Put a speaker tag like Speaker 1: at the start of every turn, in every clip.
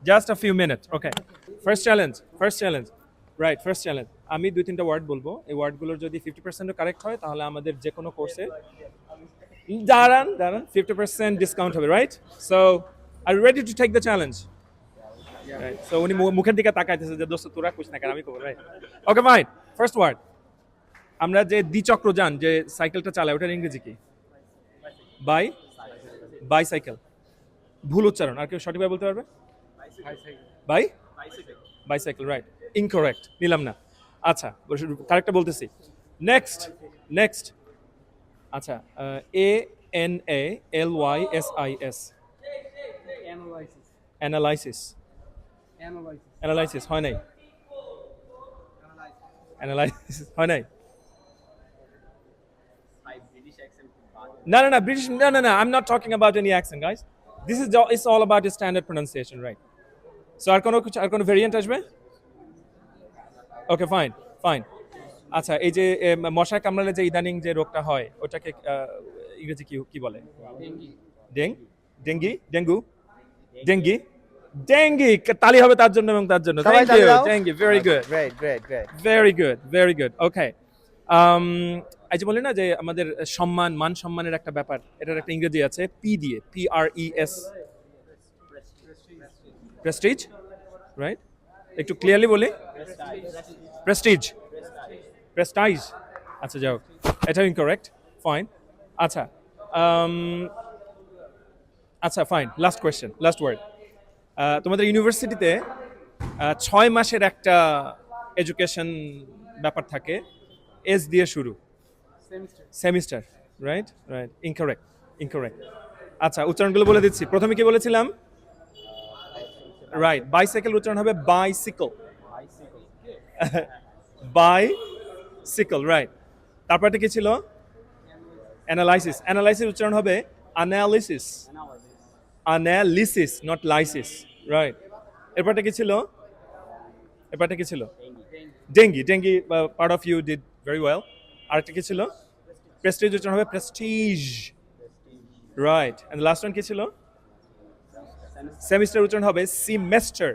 Speaker 1: Just a few minute okay first challenge right first challenge আমি 2-3টা word বলবো এই ওয়ার্ডগুলোর যদি 50% কারেক্ট হয় তাহলে আমাদের যে কোনো কোর্সে দাঁড়ান 50% ডিসকাউন্ট হবে রাইট সো আর ready to take the challenge right so উনি মুখের দিকে তাকাইতেছে যে দোস্ত তোরা কুছ না কেন আমি করবো right okay fine first word আমরা যে দ্বিচক্রযান যে সাইকেলটা চালাই ওটার ইংরেজি কি বাই বাইসাইকেল ভুল উচ্চারণ আর কেউ সঠিকভাবে বলতে পারবে বাই বাইসাইকেল রাইট ইনকারেক্ট নিলাম না আচ্ছা কারেক্টটা বলতেছি নেক্সট আচ্ছা A N A L Y S I S analysis analysis হয় নাই অ্যানালাইসিস হয় নাই No, British. No. I'm not talking about any accent, guys. This is it's all about the standard pronunciation, right? So, আর কোনো variant আসবে? Okay, fine. আচ্ছা এই যে মশা কামড়ালে যে ইদানিং যে রোগটা হয় ওটাকে ইংরেজি কি বলে? ডেঙ্গি তালি হবে তার জন্য এবং তার জন্য thank you dengue very good okay এই যে বলি না যে আমাদের মান সম্মানের একটা ব্যাপার এটার একটা ইংরেজি আছে পি দিয়ে PRES প্রেস্টিজ রাইট একটু ক্লিয়ারলি বলি প্রেস্টাইজ আচ্ছা যাও এটা ইনকারেক্ট ফাইন আচ্ছা ফাইন লাস্ট ওয়ার্ড তোমাদের ইউনিভার্সিটিতে 6 মাসের একটা এডুকেশন ব্যাপার থাকে এস দিয়ে শুরু সেমিস্টার রাইট ইনকারেক্ট আচ্ছা উচ্চারণগুলো বলে দিচ্ছি প্রথমে কি বলেছিলাম রাইট বাইসাইকেল উচ্চারণ হবে বাইসিকল রাইট তারপরটা কি ছিল অ্যানালাইসিস উচ্চারণ হবে অ্যানালিসিস নট লাইসিস রাইট এরপরটা কি ছিল dengue part of you did very well আরেকটা কি ছিল প্রেস্টিজ উচ্চারণ হবে prestige right and last one কি ছিল সেমিস্টার উচ্চারণ হবে সিমেস্টার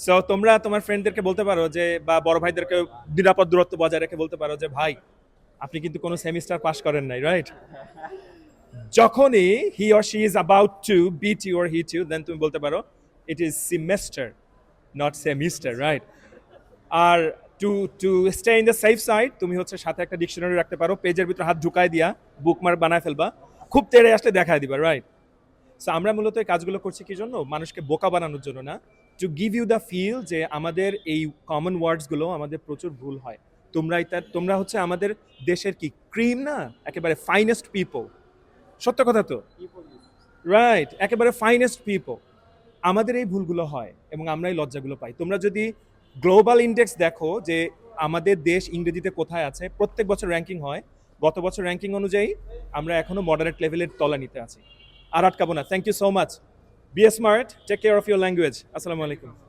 Speaker 1: সো তোমরা তোমার ফ্রেন্ডদেরকে বলতে পারো যে বা বড় ভাইদেরকে নিরাপদ দূরত্ব বজায় রেখে বলতে পারো যে ভাই আপনি কিন্তু কোনো সেমিস্টার পাস করেন নাই রাইট যখনই he or she is about to beat you or hit you then তুমি বলতে পারো it is semester not semester right আর to stay in the safe side তুমি হচ্ছে সাথে একটা ডিকশনারি রাখতে পারো পেজের ভিতরে হাত ঢুকায় দিয়া বুকমার্ক বানায় ফেলবা খুব তেড়ে আসলে দেখায় দিবা রাইট সো আমরা মূলত এই কাজগুলো করছি কি জন্য মানুষকে বোকা বানানোর জন্য না to give you the feel যে আমাদের এই কমন ওয়ার্ডসগুলো আমাদের প্রচুর ভুল হয় তোমরা হচ্ছে আমাদের দেশের কি ক্রিম না একেবারে ফাইনেস্ট পিপল সত্য কথা তো রাইট একেবারে ফাইনেস্ট পিপল আমাদের এই ভুলগুলো হয় এবং আমরা এই লজ্জাগুলো পাই তোমরা যদি গ্লোবাল ইন্ডেক্স দেখো যে আমাদের দেশ ইংরেজিতে কোথায় আছে প্রত্যেক বছর র্যাঙ্কিং হয় গত বছর র্যাঙ্কিং অনুযায়ী আমরা এখনো মডারেট লেভেলের তলানিতে আছি আর আটকাবো না thank you so much be smart take care of your language আসসালামু আলাইকুম